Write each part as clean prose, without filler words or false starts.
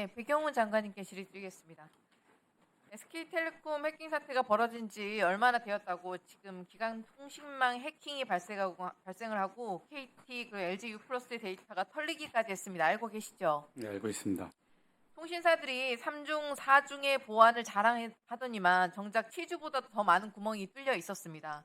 네, 배경훈 장관님께 질의드리겠습니다. SK텔레콤 해킹 사태가 벌어진 지 얼마나 되었다고 지금 기간통신망 해킹이 발생을 하고 KT LG U+의 데이터가 털리기까지 했습니다. 알고 계시죠? 네, 알고 있습니다. 통신사들이 3중, 4중의 보안을 자랑하더니만 정작 7주보다 더 많은 구멍이 뚫려 있었습니다.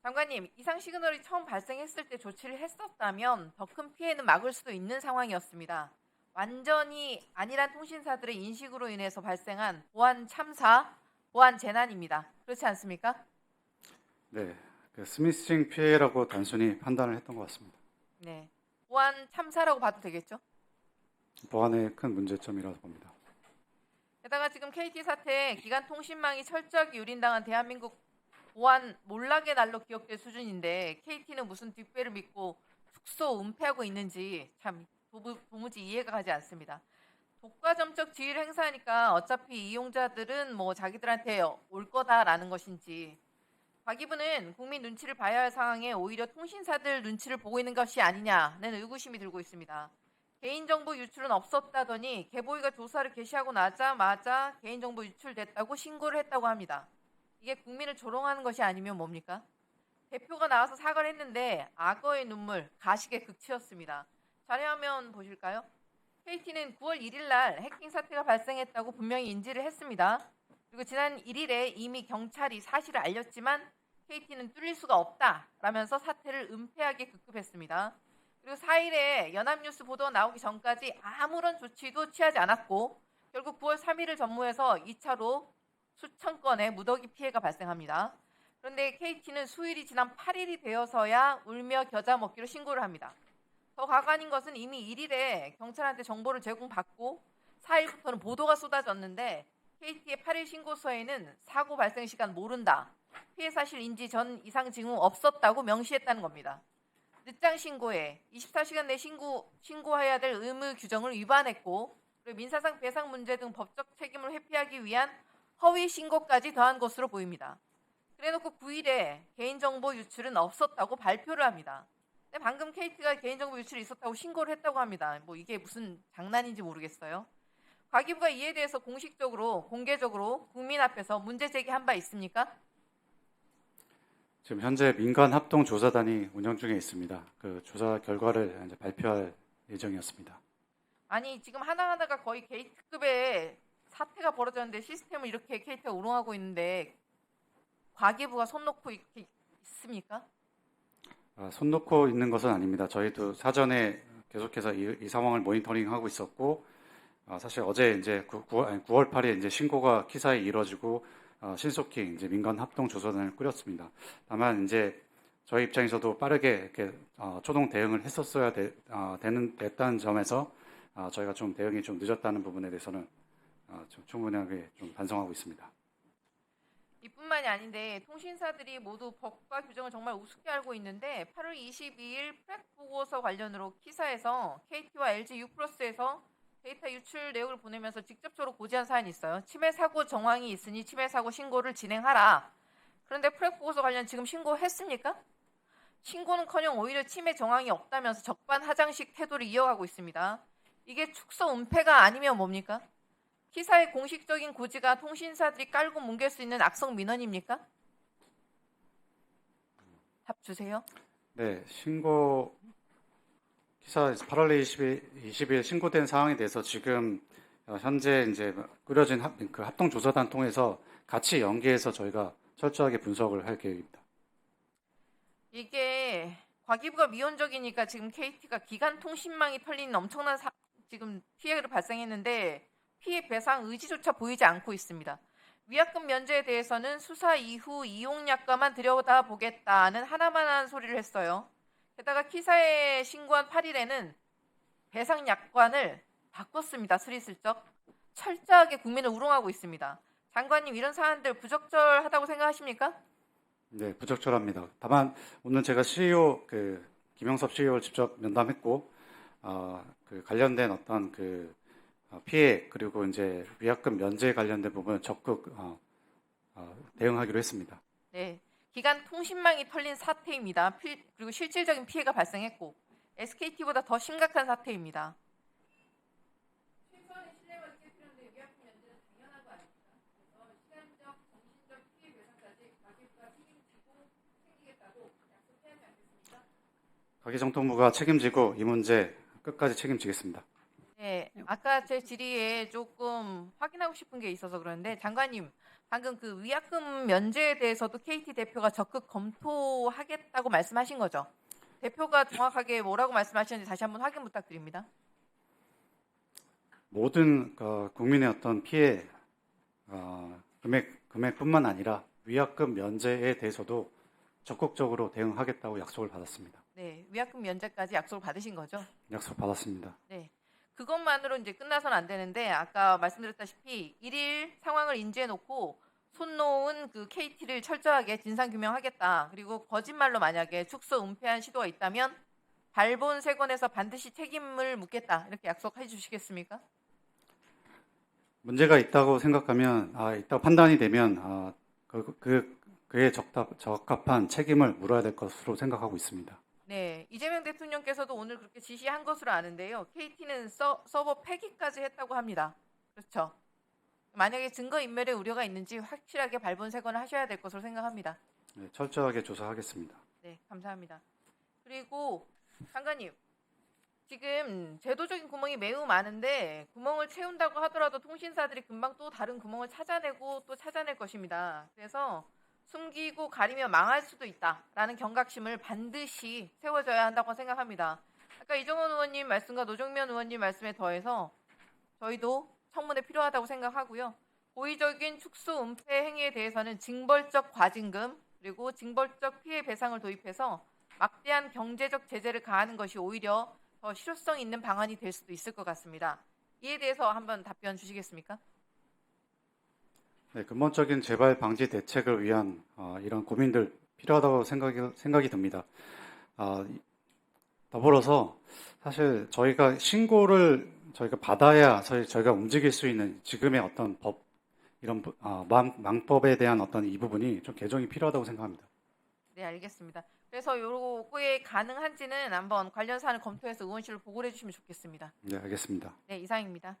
장관님, 이상 시그널이 처음 발생했을 때 조치를 했었다면 더 큰 피해는 막을 수도 있는 상황이었습니다. 완전히 안일한 통신사들의 인식으로 인해서 발생한 보안 참사, 보안 재난입니다. 그렇지 않습니까? 네, 스미싱 피해라고 단순히 판단을 했던 것 같습니다. 네, 보안 참사라고 봐도 되겠죠? 보안의 큰 문제점이라고 봅니다. 게다가 지금 KT 사태 기간 통신망이 철저하게 유린당한 대한민국 보안 몰락의 날로 기억될 수준인데 KT는 무슨 뒷배를 믿고 숙소 은폐하고 있는지 참 도무지 이해가 가지 않습니다. 독과점적 지위를 행사하니까 어차피 이용자들은 뭐 자기들한테 올 거다라는 것인지, 과기부는 국민 눈치를 봐야 할 상황에 오히려 통신사들 눈치를 보고 있는 것이 아니냐는 의구심이 들고 있습니다. 개인정보 유출은 없었다더니 개보위가 조사를 개시하고 나자마자 개인정보 유출됐다고 신고를 했다고 합니다. 이게 국민을 조롱하는 것이 아니면 뭡니까? 대표가 나와서 사과를 했는데 악어의 눈물, 가식의 극치였습니다. 자료화면 보실까요? KT는 9월 1일 날 해킹 사태가 발생했다고 분명히 인지를 했습니다. 그리고 지난 1일에 이미 경찰이 사실을 알렸지만 KT는 뚫릴 수가 없다라면서 사태를 은폐하게 급급했습니다. 그리고 4일에 연합뉴스 보도가 나오기 전까지 아무런 조치도 취하지 않았고 결국 9월 3일을 전무해서 2차로 수천 건의 무더기 피해가 발생합니다. 그런데 KT는 수일이 지난 8일이 되어서야 울며 겨자 먹기로 신고를 합니다. 더 가관인 것은 이미 1일에 경찰한테 정보를 제공받고 4일부터는 보도가 쏟아졌는데 KT의 8일 신고서에는 사고 발생 시간 모른다, 피해 사실 인지 전 이상 징후 없었다고 명시했다는 겁니다. 늦장 신고에 24시간 내 신고해야 될 의무 규정을 위반했고 그리고 민사상 배상 문제 등 법적 책임을 회피하기 위한 허위 신고까지 더한 것으로 보입니다. 그래놓고 9일에 개인정보 유출은 없었다고 발표를 합니다. 근데 방금 KT가 개인정보 유출이 있었다고 신고를 했다고 합니다. 뭐 이게 무슨 장난인지 모르겠어요. 과기부가 이에 대해서 공식적으로, 공개적으로 국민 앞에서 문제 제기한 바 있습니까? 지금 현재 민간 합동 조사단이 운영 중에 있습니다. 그 조사 결과를 이제 발표할 예정이었습니다. 아니 지금 하나하나가 거의 게이트급의 사태가 벌어졌는데 시스템을 이렇게 KT가 운영하고 있는데 과기부가 손 놓고 있습니까? 손 놓고 있는 것은 아닙니다. 저희도 사전에 계속해서 이 상황을 모니터링하고 있었고, 사실 어제 이제 9월 8일 이제 신고가 키사에 이뤄지고 신속히 이제 민간 합동 조사단을 꾸렸습니다. 다만 이제 저희 입장에서도 빠르게 이렇게 초동 대응을 했었어야 됐다는 점에서 저희가 좀 대응이 좀 늦었다는 부분에 대해서는 좀 충분하게 좀 반성하고 있습니다. 이뿐만이 아닌데 통신사들이 모두 법과 규정을 정말 우습게 알고 있는데 8월 22일 프랙 보고서 관련으로 키사에서 KT와 LG U+에서 데이터 유출 내역을 보내면서 직접적으로 고지한 사안이 있어요. 침해 사고 정황이 있으니 침해 사고 신고를 진행하라. 그런데 프랙 보고서 관련 지금 신고했습니까? 신고는커녕 오히려 침해 정황이 없다면서 적반하장식 태도를 이어가고 있습니다. 이게 축소 은폐가 아니면 뭡니까? 키사의 공식적인 고지가 통신사들이 깔고 뭉갤 수 있는 악성 민원입니까? 답 주세요. 네, 기사 8월 20일 신고된 사항에 대해서 지금 현재 이제 꾸려진 합동 조사단 통해서 같이 연계해서 저희가 철저하게 분석을 할 계획입니다. 이게 과기부가 미온적이니까 지금 KT가 기간 통신망이 털리는 엄청난 지금 피해를 발생했는데 피해 배상 의지조차 보이지 않고 있습니다. 위약금 면제에 대해서는 수사 이후 이용약관만 들여다보겠다는 하나만한 소리를 했어요. 게다가 키사에 신고한 8일에는 배상 약관을 바꿨습니다. 스리슬쩍. 철저하게 국민을 우롱하고 있습니다. 장관님, 이런 사안들 부적절하다고 생각하십니까? 네, 부적절합니다. 다만 오늘 제가 CEO 김영섭 CEO를 직접 면담했고 그 관련된 어떤 피해 그리고 이제 위약금 면제 관련된 부분 적극 대응하기로 했습니다. 네, 기간 통신망이 털린 사태입니다. 그리고 실질적인 피해가 발생했고 SKT보다 더 심각한 사태입니다. 최소한 가기정통부가 책임지고 이 문제 끝까지 책임지겠습니다. 네, 아까 제 질의에 조금 확인하고 싶은 게 있어서 그러는데 장관님 방금 그 위약금 면제에 대해서도 KT 대표가 적극 검토하겠다고 말씀하신 거죠? 대표가 정확하게 뭐라고 말씀하셨는지 다시 한번 확인 부탁드립니다. 모든 국민의 어떤 피해 금액뿐만 아니라 위약금 면제에 대해서도 적극적으로 대응하겠다고 약속을 받았습니다. 네, 위약금 면제까지 약속을 받으신 거죠? 약속 받았습니다. 네. 그것만으로 이제 끝나서는 안 되는데 아까 말씀드렸다시피 일일 상황을 인지해 놓고 손 놓은 그 KT를 철저하게 진상 규명하겠다. 그리고 거짓말로 만약에 축소 은폐한 시도가 있다면 발본 세건에서 반드시 책임을 묻겠다. 이렇게 약속해 주시겠습니까? 문제가 있다고 생각하면 있다고 판단이 되면 그에 적합한 책임을 물어야 될 것으로 생각하고 있습니다. 네, 이재명 대통령께서도 오늘 그렇게 지시한 것으로 아는데요. KT는 서버 폐기까지 했다고 합니다. 그렇죠? 만약에 증거인멸의 우려가 있는지 확실하게 발본 세건을 하셔야 될 것으로 생각합니다. 네, 철저하게 조사하겠습니다. 네, 감사합니다. 그리고 장관님, 지금 제도적인 구멍이 매우 많은데 구멍을 채운다고 하더라도 통신사들이 금방 또 다른 구멍을 찾아내고 또 찾아낼 것입니다. 그래서 숨기고 가리면 망할 수도 있다라는 경각심을 반드시 세워줘야 한다고 생각합니다. 아까 이정원 의원님 말씀과 노정면 의원님 말씀에 더해서 저희도 청문회 필요하다고 생각하고요. 고의적인 축소 은폐 행위에 대해서는 징벌적 과징금 그리고 징벌적 피해 배상을 도입해서 막대한 경제적 제재를 가하는 것이 오히려 더 실효성 있는 방안이 될 수도 있을 것 같습니다. 이에 대해서 한번 답변 주시겠습니까? 네, 근본적인 재발 방지 대책을 위한 이런 고민들 필요하다고 생각이 듭니다. 더불어서 사실 저희가 신고를 저희가 받아야 저희가 움직일 수 있는 지금의 어떤 법 이런 망법에 대한 어떤 이 부분이 좀 개정이 필요하다고 생각합니다. 네, 알겠습니다. 그래서 요거에 가능한지는 한번 관련 사안을 검토해서 의원실로 보고를 해주시면 좋겠습니다. 네, 알겠습니다. 네, 이상입니다.